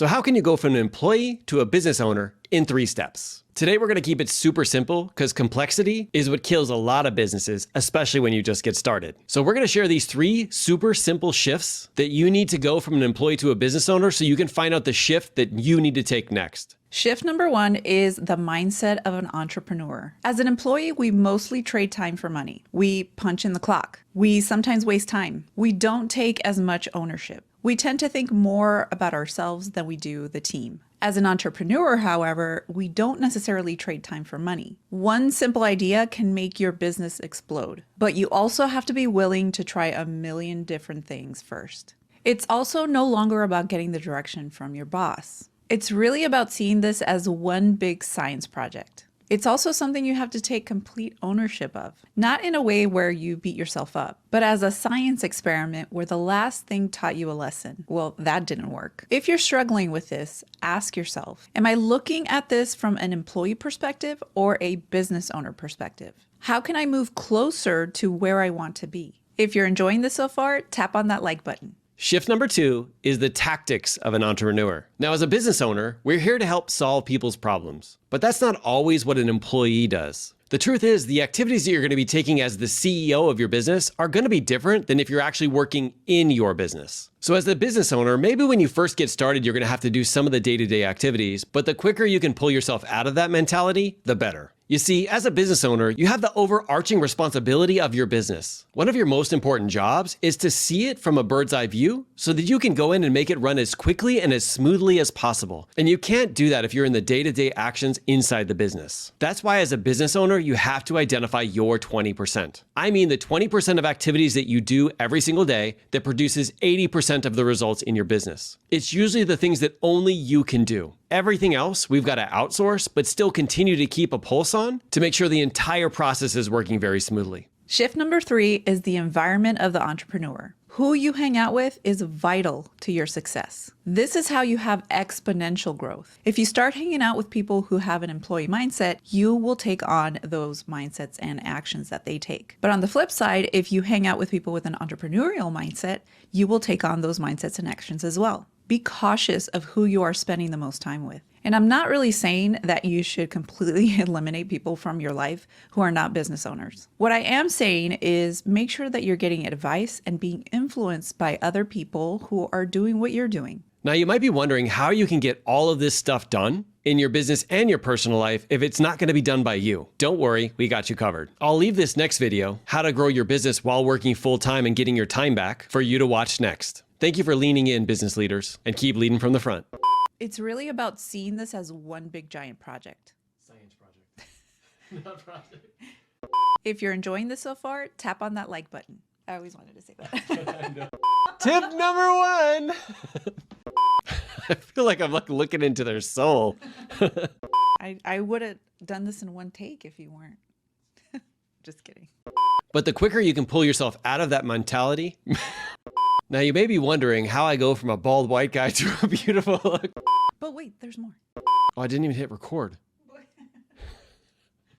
So how can you go from an employee to a business owner in 3 steps? Today, we're going to keep it super simple because complexity is what kills a lot of businesses, especially when you just get started. So we're going to share these 3 super simple shifts that you need to go from an employee to a business owner so you can find out the shift that you need to take next. Shift number 1 is the mindset of an entrepreneur. As an employee, we mostly trade time for money. We punch in the clock. We sometimes waste time. We don't take as much ownership. We tend to think more about ourselves than we do the team. As an entrepreneur, however, we don't necessarily trade time for money. One simple idea can make your business explode, but you also have to be willing to try a million different things first. It's also no longer about getting the direction from your boss. It's really about seeing this as one big science project. It's also something you have to take complete ownership of, not in a way where you beat yourself up, but as a science experiment where the last thing taught you a lesson. Well, that didn't work. If you're struggling with this, ask yourself, am I looking at this from an employee perspective or a business owner perspective? How can I move closer to where I want to be? If you're enjoying this so far, tap on that like button. Shift number 2 is the tactics of an entrepreneur. Now, as a business owner, we're here to help solve people's problems, but that's not always what an employee does. The truth is, the activities that you're going to be taking as the CEO of your business are going to be different than if you're actually working in your business. So as the business owner, maybe when you first get started, you're going to have to do some of the day-to-day activities, but the quicker you can pull yourself out of that mentality, the better. You see, as a business owner, you have the overarching responsibility of your business. One of your most important jobs is to see it from a bird's eye view so that you can go in and make it run as quickly and as smoothly as possible. And you can't do that if you're in the day-to-day actions inside the business. That's why as a business owner, you have to identify your 20%. I mean the 20% of activities that you do every single day that produces 80% of the results in your business. It's usually the things that only you can do. Everything else we've got to outsource, but still continue to keep a pulse on to make sure the entire process is working very smoothly. Shift number 3 is the environment of the entrepreneur. Who you hang out with is vital to your success. This is how you have exponential growth. If you start hanging out with people who have an employee mindset, you will take on those mindsets and actions that they take. But on the flip side, if you hang out with people with an entrepreneurial mindset, you will take on those mindsets and actions as well. Be cautious of who you are spending the most time with. And I'm not really saying that you should completely eliminate people from your life who are not business owners. What I am saying is make sure that you're getting advice and being influenced by other people who are doing what you're doing. Now, you might be wondering how you can get all of this stuff done in your business and your personal life if it's not going to be done by you. Don't worry, we got you covered. I'll leave this next video, how to grow your business while working full-time and getting your time back, for you to watch next. Thank you for leaning in, business leaders, and keep leading from the front. It's really about seeing this as one big giant project. Science project. Not project. If you're enjoying this so far, tap on that like button. I always wanted to say that. Tip number 1. I feel like I'm looking into their soul. I would have done this in one take if you weren't. Just kidding. But the quicker you can pull yourself out of that mentality. Now, you may be wondering how I go from a bald white guy to a beautiful look. But wait, there's more. Oh, I didn't even hit record.